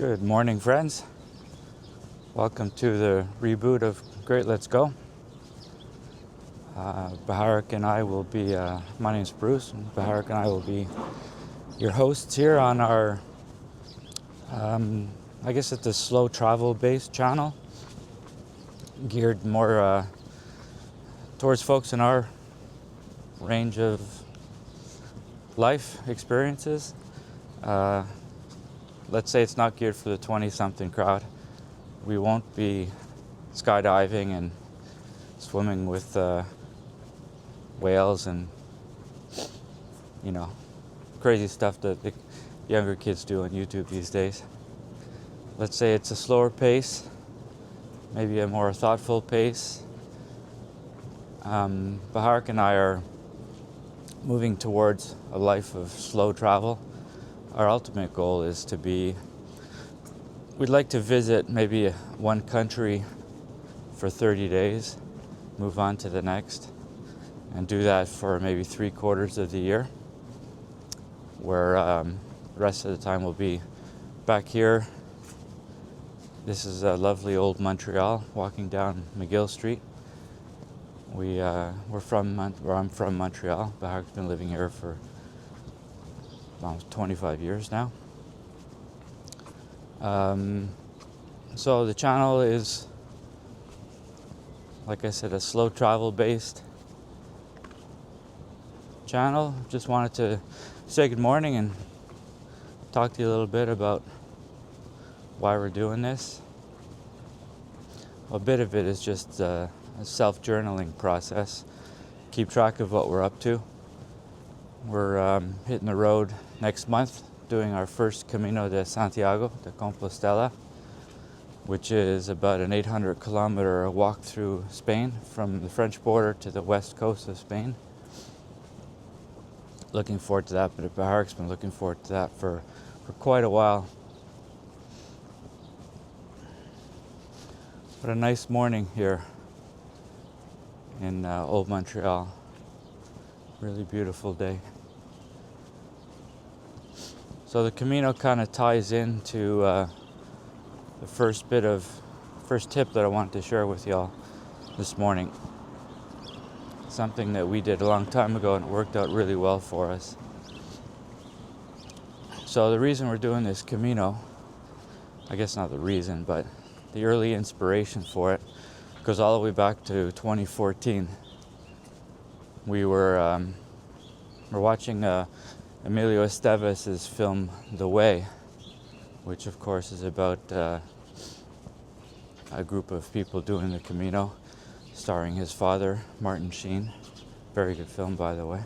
Good morning, friends. Welcome to the reboot of Great Let's Go. Baharik and I will be, my name is Bruce, and Baharik and I will be your hosts here on our, I guess it's a slow travel based channel, geared more towards folks in our range of life experiences. Let's say it's not geared for the 20-something crowd. We won't be skydiving and swimming with whales and, crazy stuff that the younger kids do on YouTube these days. Let's say it's a slower pace, maybe a more thoughtful pace. Baharik and I are moving towards a life of slow travel. Our ultimate goal is we'd like to visit maybe one country for 30 days, move on to the next, and do that for maybe 3/4 of the year, where the rest of the time we'll be back here. This is a lovely old Montreal, walking down McGill Street. I'm from Montreal. Baharik's been living here for almost 25 years now. So the channel is, like I said, a slow travel based channel. Just wanted to say good morning and talk to you a little bit about why we're doing this. A bit of it is just a self-journaling process. Keep track of what we're up to. We're hitting the road next month, doing our first Camino de Santiago de Compostela, which is about an 800-kilometer walk through Spain, from the French border to the west coast of Spain. Looking forward to that, but Baharik's been looking forward to that for quite a while. What a nice morning here in old Montreal. Really beautiful day. So the Camino kind of ties into the first tip that I wanted to share with y'all this morning. Something that we did a long time ago and it worked out really well for us. So the reason we're doing this Camino, I guess not the reason, but the early inspiration for it goes all the way back to 2014. We're watching Emilio Estevez' film The Way, which of course is about a group of people doing the Camino, starring his father, Martin Sheen. Very good film, by the way.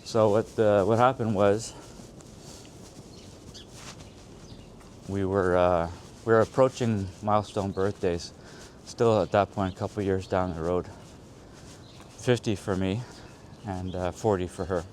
So what happened was we were approaching milestone birthdays, still at that point a couple years down the road. 50 for me and 40 for her.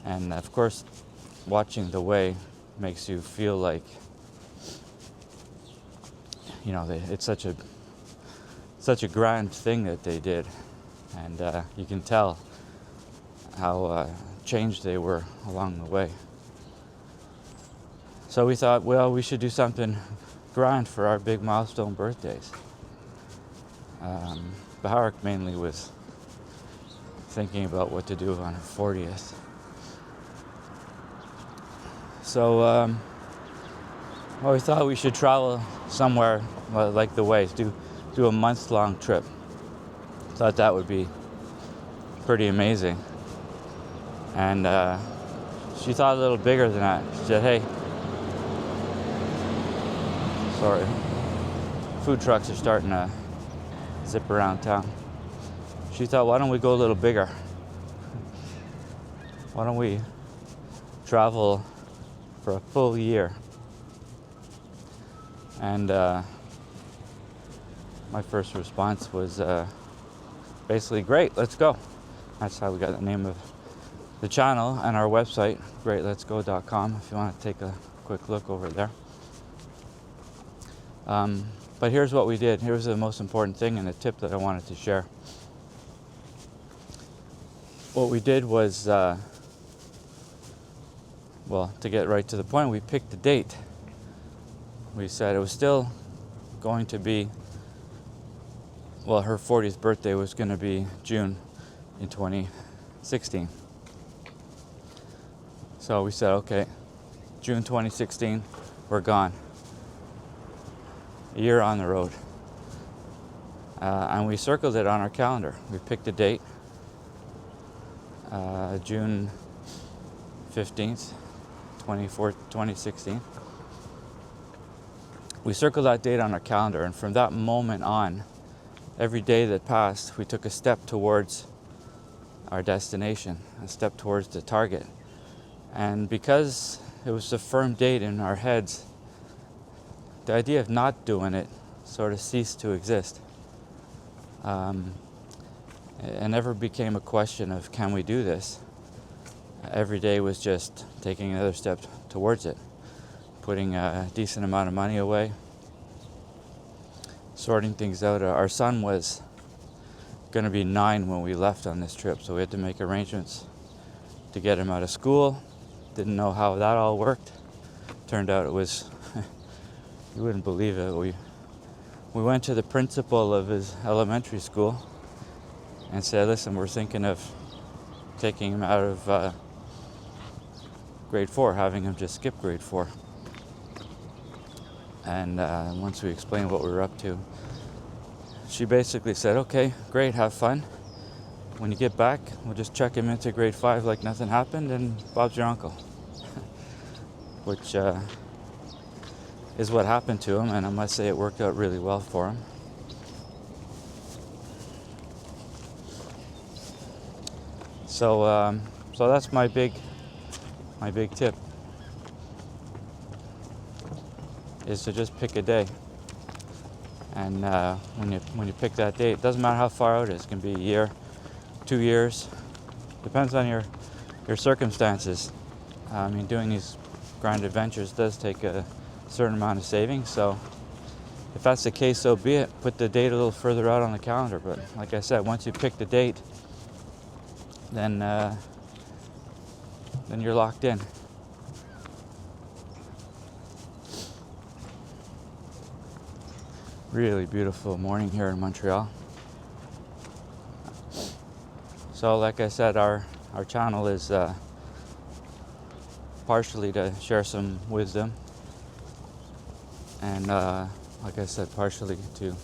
And of course, watching The Way makes you feel like, it's such a grand thing that they did. And you can tell how changed they were along the way. So we thought, well, we should do something grand for our big milestone birthdays. Baharik mainly was thinking about what to do on her 40th. So we thought we should travel somewhere like The Way, do a month-long trip. Thought that would be pretty amazing. And she thought a little bigger than that. She said, hey, sorry, food trucks are starting to zip around town. She thought, why don't we go a little bigger? Why don't we travel for a full year? And my first response was basically, great, let's go. That's how we got the name of the channel and our website, greatletsgo.com, if you want to take a quick look over there. But here's what we did. Here's the most important thing and the tip that I wanted to share. What we did was well, to get right to the point, we picked a date. We said it was still going to be, well, her 40th birthday was going to be June in 2016. So we said, okay, June 2016, we're gone. A year on the road. And we circled it on our calendar. We picked a date, June 15th, 2016. We circled that date on our calendar, and from that moment on, every day that passed, we took a step towards our destination, a step towards the target. And because it was a firm date in our heads, the idea of not doing it sort of ceased to exist. It never became a question of, can we do this? Every day was just taking another step towards it, putting a decent amount of money away, sorting things out. Our son was going to be 9 when we left on this trip, so we had to make arrangements to get him out of school. Didn't know how that all worked. Turned out it was, you wouldn't believe it. We went to the principal of his elementary school and said, listen, we're thinking of taking him out of grade 4, having him just skip grade 4. And once we explained what we were up to, she basically said, okay, great, have fun. When you get back, we'll just check him into grade 5 like nothing happened, and Bob's your uncle. Which is what happened to him, and I must say it worked out really well for him. So that's my big tip, is to just pick a day. And when you pick that date, it doesn't matter how far out it is. It can be a year, 2 years, depends on your circumstances. I mean, doing these grand adventures does take a certain amount of savings, so if that's the case, so be it. Put the date a little further out on the calendar. But like I said, once you pick the date, then you're locked in. Really beautiful morning here in Montreal. So like I said, our channel is partially to share some wisdom, and like I said, partially to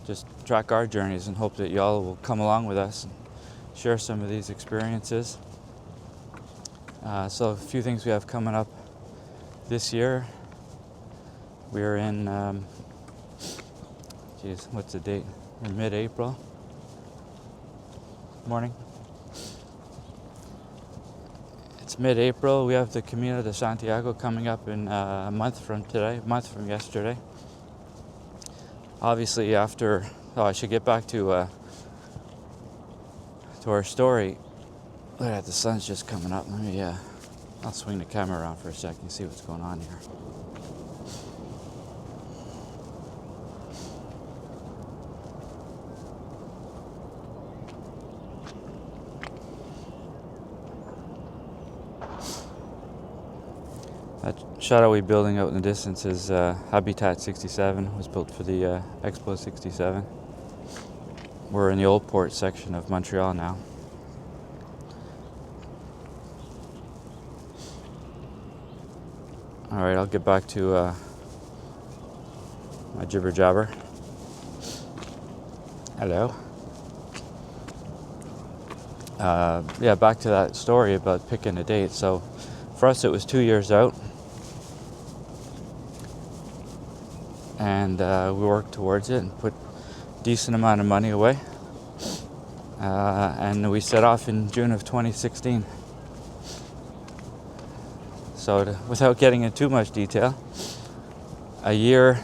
just track our journeys and hope that y'all will come along with us and share some of these experiences. So a few things we have coming up this year. We're in, what's the date? In mid-April. Morning. It's mid-April. We have the Camino de Santiago coming up in a month from yesterday. Obviously after, I should get back to our story. Look at the sun's just coming up. Let me, I'll swing the camera around for a second and see what's going on here. That shadowy building out in the distance is Habitat 67. Was built for the Expo 67. We're in the Old Port section of Montreal now. Alright, I'll get back to my jibber jabber. Hello. Back to that story about picking a date. So for us it was 2 years out. And we worked towards it and put a decent amount of money away. And we set off in June of 2016. So without getting into too much detail, a year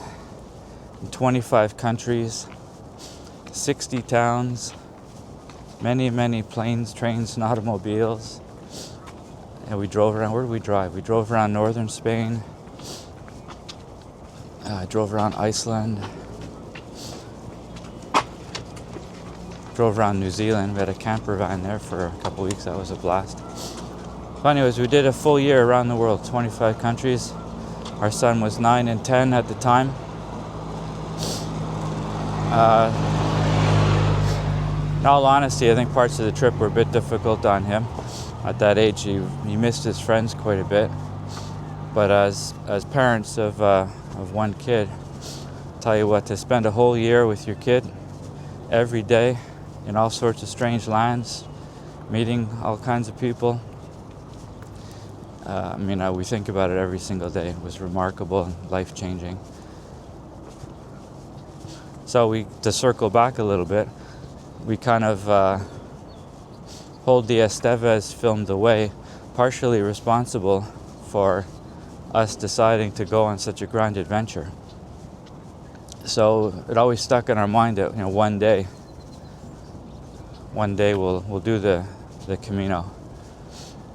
in 25 countries, 60 towns, many, many planes, trains, and automobiles. And we drove around. Where did we drive? We drove around northern Spain. Drove around Iceland. Drove around New Zealand. We had a camper van there for a couple weeks. That was a blast. So anyways, we did a full year around the world, 25 countries. Our son was 9 and 10 at the time. In all honesty, I think parts of the trip were a bit difficult on him. At that age, he missed his friends quite a bit. But as parents of one kid, tell you what, to spend a whole year with your kid every day in all sorts of strange lands, meeting all kinds of people. We think about it every single day. It was remarkable and life-changing. So to circle back a little bit, we kind of hold the Estevez filmed away, partially responsible for us deciding to go on such a grand adventure. So it always stuck in our mind that one day we'll do the Camino.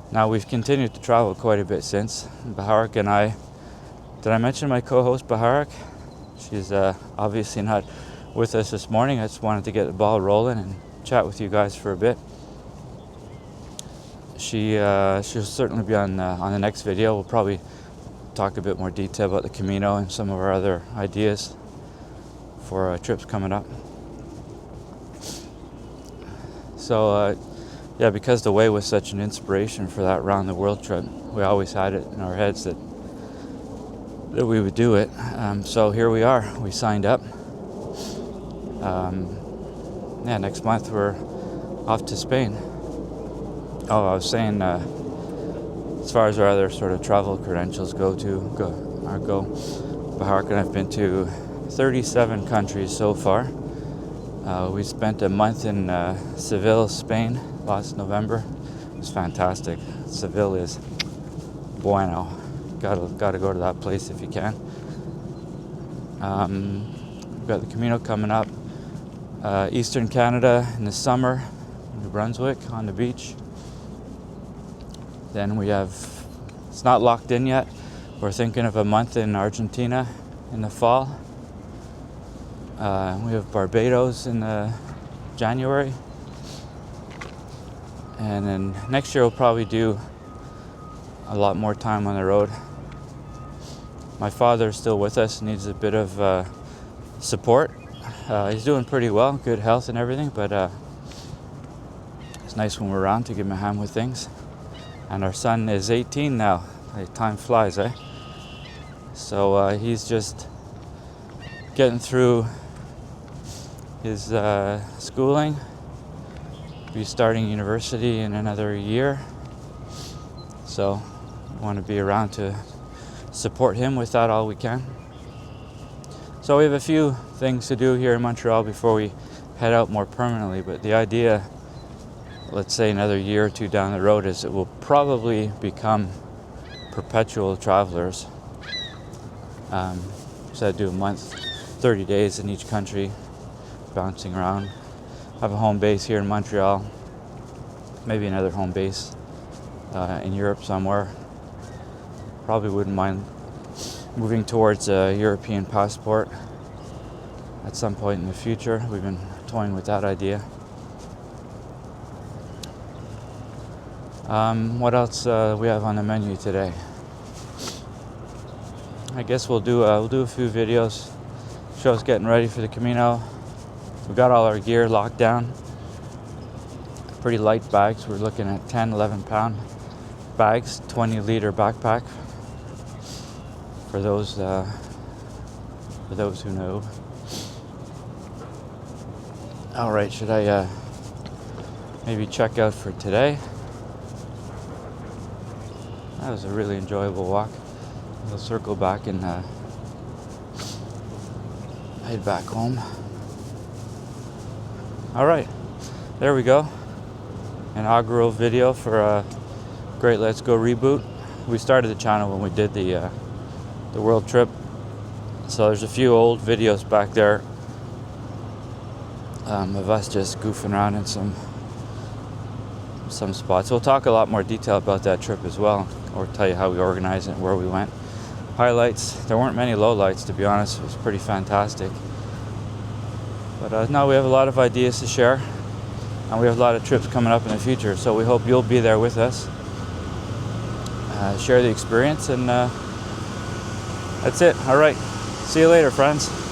Now we've continued to travel quite a bit since. Baharak and I, did I mention my co-host Baharak? She's obviously not with us this morning. I just wanted to get the ball rolling and chat with you guys for a bit. She'll certainly be on the next video. We'll probably talk a bit more detail about the Camino and some of our other ideas for trips coming up. So because the way was such an inspiration for that round the world trip, we always had it in our heads that we would do it. So here we are. We signed up. Next month we're off to Spain. Oh, I was saying, as far as our other sort of travel credentials go, Baharak and I've been to 37 countries so far. We spent a month in Seville, Spain, last November. It was fantastic. Seville is bueno. Gotta go to that place if you can. We've got the Camino coming up. Eastern Canada in the summer, New Brunswick on the beach. Then we have, it's not locked in yet, we're thinking of a month in Argentina in the fall. We have Barbados in January. And then next year we'll probably do a lot more time on the road. My father's still with us, needs a bit of support. He's doing pretty well, good health and everything, but it's nice when we're around to give him a hand with things. And our son is 18 now. Time flies, eh? So he's just getting through his schooling. Be starting university in another year. So we want to be around to support him with that all we can. So we have a few things to do here in Montreal before we head out more permanently, but the idea, let's say another year or two down the road, is that we'll probably become perpetual travelers. So I'd do a month, 30 days in each country, bouncing around. Have a home base here in Montreal, maybe another home base in Europe somewhere. Probably wouldn't mind moving towards a European passport at some point in the future. We've been toying with that idea. What else we have on the menu today? I guess we'll do a few videos, show us getting ready for the Camino. We got all our gear locked down. Pretty light bags. We're looking at 10, 11 pound bags, 20-liter backpack. For those who know. All right, should I maybe check out for today? That was a really enjoyable walk. We'll circle back and head back home. All right, there we go. Inaugural video for Great Let's Go Reboot. We started the channel when we did the world trip, so there's a few old videos back there of us just goofing around in some spots. We'll talk a lot more detail about that trip as well, or tell you how we organized it and where we went. Highlights, there weren't many lowlights, to be honest. It was pretty fantastic. But now we have a lot of ideas to share, and we have a lot of trips coming up in the future, so we hope you'll be there with us. share the experience, and that's it. All right. See you later, friends.